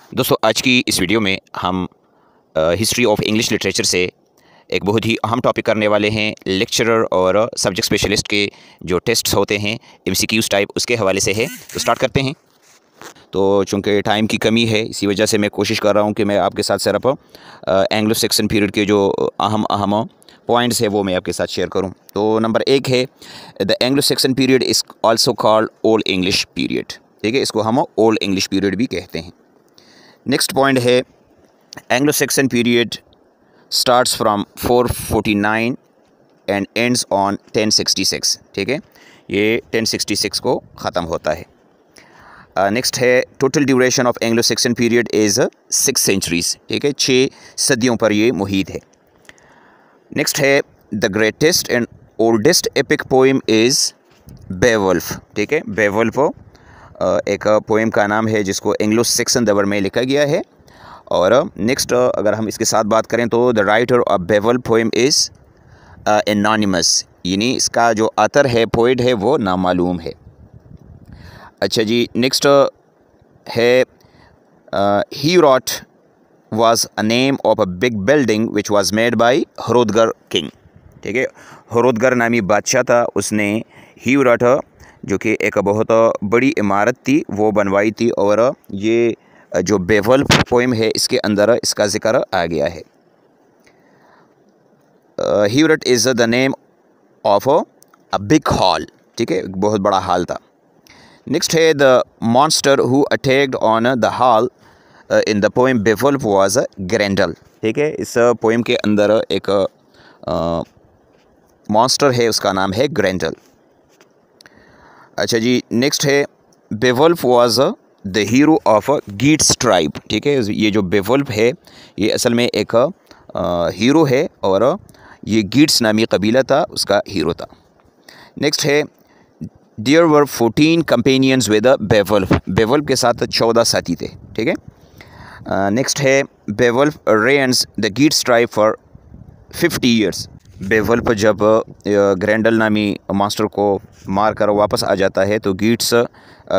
दोस्तों आज की इस वीडियो में हम हिस्ट्री ऑफ इंग्लिश लिटरेचर से एक बहुत ही अहम टॉपिक करने वाले हैं। लेक्चरर और सब्जेक्ट स्पेशलिस्ट के जो टेस्ट्स होते हैं एमसीक्यूज़ टाइप, उसके हवाले से है। तो स्टार्ट करते हैं। तो चूँकि टाइम की कमी है, इसी वजह से मैं कोशिश कर रहा हूँ कि मैं आपके साथ सिर्फ एंग्लो सैक्सन पीरियड के जो अहम पॉइंट्स है वो मैं आपके साथ शेयर करूँ। तो नंबर 1 है the Anglo Saxon period is also called old English period. ठीक है, इसको हम ओल्ड इंग्लिश पीरियड भी कहते हैं। नेक्स्ट पॉइंट है Anglo Saxon period starts from 449 and ends on 1066। ठीक है, ये 1066 को ख़त्म होता है। नेक्स्ट है total duration of Anglo Saxon period is 6 centuries. ठीक है, 6 सदियों पर ये मुहित है। नेक्स्ट है the greatest and oldest epic poem is Beowulf. ठीक है, बेवुल्फ एक पोएम का नाम है जिसको एंग्लो सैक्सन दवर में लिखा गया है। और नेक्स्ट अगर हम इसके साथ बात करें तो the writer of Beowulf poem is anonymous, यानी इसका जो ऑथर है, पोइट है, वो नामालूम है। अच्छा जी, नेक्स्ट है Heorot was a name of a big building which was made by Hrothgar king. ठीक है, हरोदगर नामी बादशाह था, उसने ही रॉट जो कि एक बहुत बड़ी इमारत थी वो बनवाई थी। और ये जो बेवुल्फ पोएम है इसके अंदर इसका ज़िक्र आ गया है। Heorot is the name of a big hall. ठीक है, एक बहुत बड़ा हॉल था। नेक्स्ट है the monster who attacked on the hall in the poem Beowulf was Grendel. ठीक है, इस पोएम के अंदर एक मॉन्स्टर है, उसका नाम है ग्रेंडल। अच्छा जी, नेक्स्ट है Beowulf was the hero of Geats tribe. ठीक है, ये जो बेवुल्फ है ये असल में एक हीरो है और ये गीट्स नामी कबीला था, उसका हीरो था। नेक्स्ट है there were 14 companions with Beowulf. Beowulf के साथ 14 साथी थे। ठीक है, नेक्स्ट है Beowulf reigns the Geats tribe for 50 years. Beowulf जब ग्रेंडल नामी मास्टर को मार कर वापस आ जाता है तो गीट्स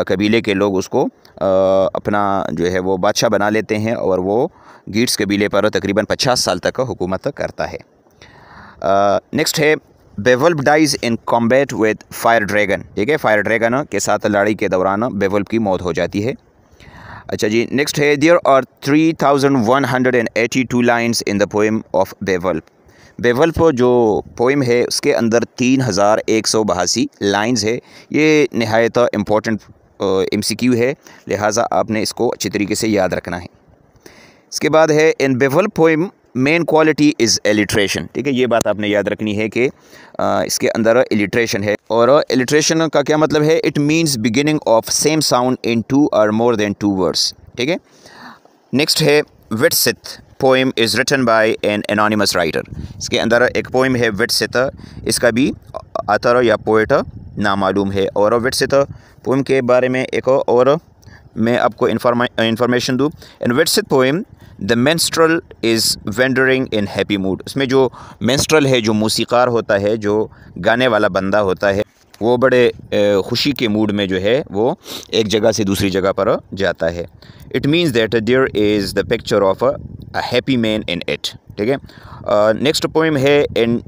कबीले के लोग उसको अपना जो है वो बादशाह बना लेते हैं और वो गीट्स कबीले पर तकरीबन 50 साल तक हुकूमत करता है। नेक्स्ट है Beowulf dies in combat with fire dragon. ठीक है, फायर ड्रैगन के साथ लड़ाई के दौरान बेवुल्फ की मौत हो जाती है। अच्छा जी, नेक्स्ट है there are 3182 lines in the poem of Beowulf. Beowulf जो पोएम है उसके अंदर 3182 लाइन्स है। ये नहायत इम्पोर्टेंट एमसीक्यू है, लिहाजा आपने इसको अच्छी तरीके से याद रखना है। इसके बाद है in Beowulf poem main quality is alliteration. ठीक है, ये बात आपने याद रखनी है कि इसके अंदर एलिट्रेशन है। और एलिट्रेशन का क्या मतलब है? It means beginning of same sound in 2 और मोर देन 2 वर्ड्स। ठीक है, नेक्स्ट है Widsith poem is written by an anonymous writer. इसके अंदर एक पोएम है विटसिथ, इसका भी ऑथर या पोएट नामालूम है। और विटसिथ पोएम के बारे में एक और मैं आपको इंफॉर्मेशन दूँ। In Widsith poem the minstrel is wandering in happy mood. उसमें जो मेंस्ट्रल है, जो मूसीकार होता है, जो गाने वाला बंदा होता है, वो बड़े खुशी के मूड में जो है वो एक जगह से दूसरी जगह पर जाता है। It means that there is the picture of a happy man in it. ठीक है, नेक्स्ट पोएम है इन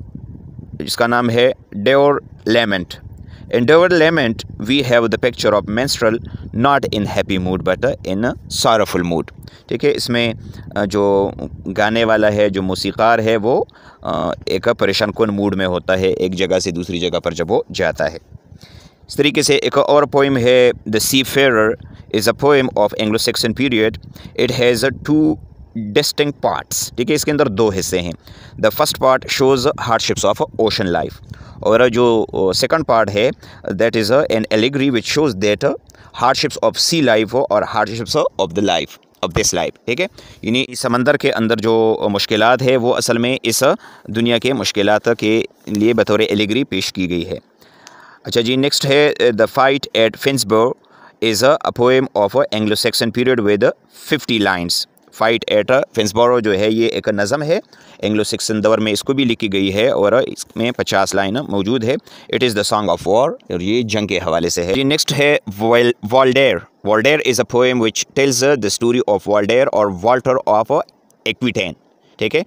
जिसका नाम है डेवर लेमेंट। In Dover Lament, we have the picture of minstrel not in happy mood but in a sorrowful mood. ठीक है, इसमें जो गाने वाला है, जो मूसीकार है, वो एक परेशान कुन मूड में होता है एक जगह से दूसरी जगह पर जब वो जाता है। इस तरीके से एक और पोएम है the Seafarer is a poem of Anglo Saxon period. It has 2 distinct parts. ठीक है, इसके अंदर 2 हिस्से हैं। The first part shows hardships of ocean life, और जो सेकंड पार्ट है that is an allegory which shows that hardships of sea life और hardships of the life of this life. ठीक है, यानी समंदर के अंदर जो मुश्किलात है वो असल में इस दुनिया के मुश्किलात के लिए बतौर एलिगरी पेश की गई है। अच्छा जी, नेक्स्ट है the fight at Finnsburg is a poem of Anglo Saxon period with 50 lines fight at Finnsburg जो है ये एक नज़म है, एंग्लो सिक्सन दौर में इसको भी लिखी गई है और इसमें 50 लाइन मौजूद है। It is the song of war, और ये जंग के हवाले से है। जी नेक्स्ट है Waldere. Waldere is a poem which tells the story of Waldere और वॉल्टर ऑफ एक्विटेन, ठीक है,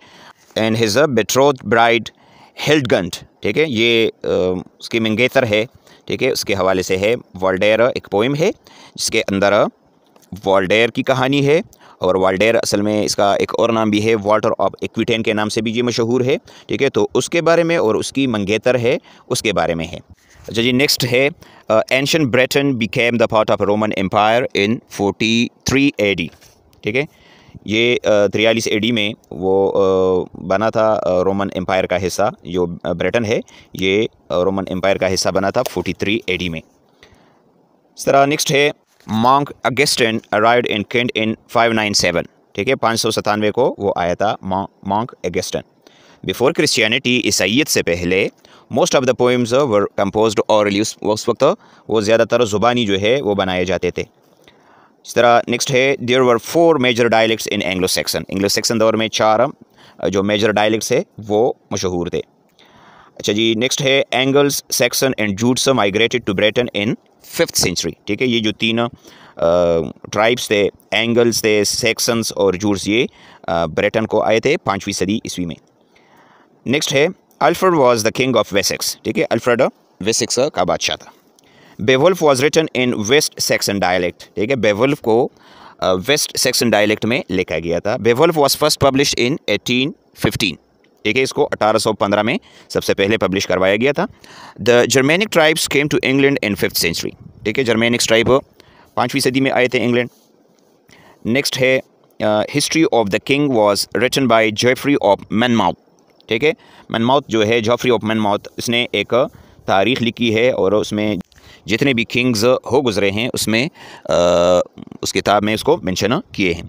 and his betroth bride Hildegund, ठीक है, ये उसकी मंगेतर है, ठीक है, उसके हवाले से है। वॉल्डेयर एक पोएम है जिसके अंदर वॉल्डेयर की कहानी है, और वॉल्डेयर असल में इसका एक और नाम भी है, वॉल्टर ऑफ एक्विटेन के नाम से भी ये मशहूर है, ठीक है, तो उसके बारे में और उसकी मंगेतर है उसके बारे में है। अच्छा जी नेक्स्ट है ancient Britain became the part of Roman empire in 43 AD, ठीक है, ये 43 AD में वो बना था रोमन एम्पायर का हिस्सा, जो ब्रिटेन है ये रोमन एम्पायर का हिस्सा बना था 43 AD में। इस तरह नेक्स्ट है monk Augustine arrived in Kent in 597, ठीक है, 597 को वो आया था मॉन्क अगस्टिन। बिफोर क्रिश्चियनिटी, ईसाइयत से पहले, most of the poems were composed orally, उस वक्त वो ज़्यादातर ज़ुबानी जो है वो बनाए जाते थे। इस तरह नेक्स्ट है there were 4 major dialects in Anglo Saxon. Anglo Saxon दौर में 4 जो मेजर डायलेक्ट्स है वो मशहूर थे। अच्छा जी नेक्स्ट है Angles, Saxon and Jutes migrated to Britain in 5th century, ठीक है, ये जो 3 ट्राइब्स थे, एंगल्स थे, सेक्सन्स और जूट्स, ये ब्रिटेन को आए थे 5वीं सदी ईस्वी में। नेक्स्ट है Alfred was the king of Wessex, ठीक है, अल्फ्रेड वेसेक्स का बादशाह था। Beowulf was written in West Saxon dialect, ठीक है, बेवुल्फ को वेस्ट सेक्सन डायलेक्ट में लिखा गया था। Beowulf was first published in 1815, ठीक है, इसको 1815 में सबसे पहले पब्लिश करवाया गया था। The Germanic tribes came to England in 5th century, ठीक है, जर्मेनिक ट्राइब 5वीं सदी में आए थे इंग्लैंड। नेक्स्ट है history of the king was written by Geoffrey of Monmouth, ठीक है, मैनमाउथ जो है जेफरी ऑफ मैनमाउथ, इसने एक तारीख़ लिखी है और उसमें जितने भी किंग्स हो गुज़रे हैं उसमें उस किताब में उसको मेंशन किए हैं।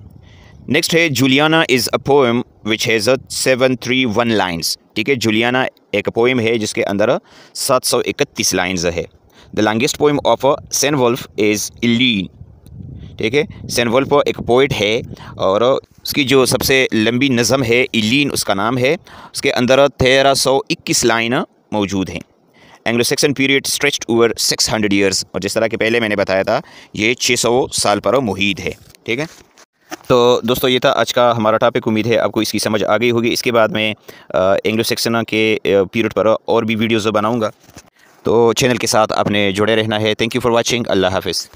नेक्स्ट है Juliana is a poem which has 731 lines, ठीक है, जूलियाना एक पोएम है जिसके अंदर 731 लाइन्स है। The longest poem of Cynewulf is Elene, ठीक है, सेनवुल्फ एक पोइट है और उसकी जो सबसे लंबी नज़म है इलीन उसका नाम है, उसके अंदर 1321 लाइन मौजूद हैं। Anglo section period stretched over 600 years, और जिस तरह के पहले मैंने बताया था ये 600 साल पर मुहीत है, ठीक है। तो दोस्तों ये था आज का हमारा टॉपिक, उम्मीद है आपको इसकी समझ आ गई होगी। इसके बाद मैं एंग्लो सेक्सन के पीरियड पर और भी वीडियोज़ बनाऊँगा, तो चैनल के साथ आपने जुड़े रहना है। Thank you for watching. अल्लाह हाफिज़।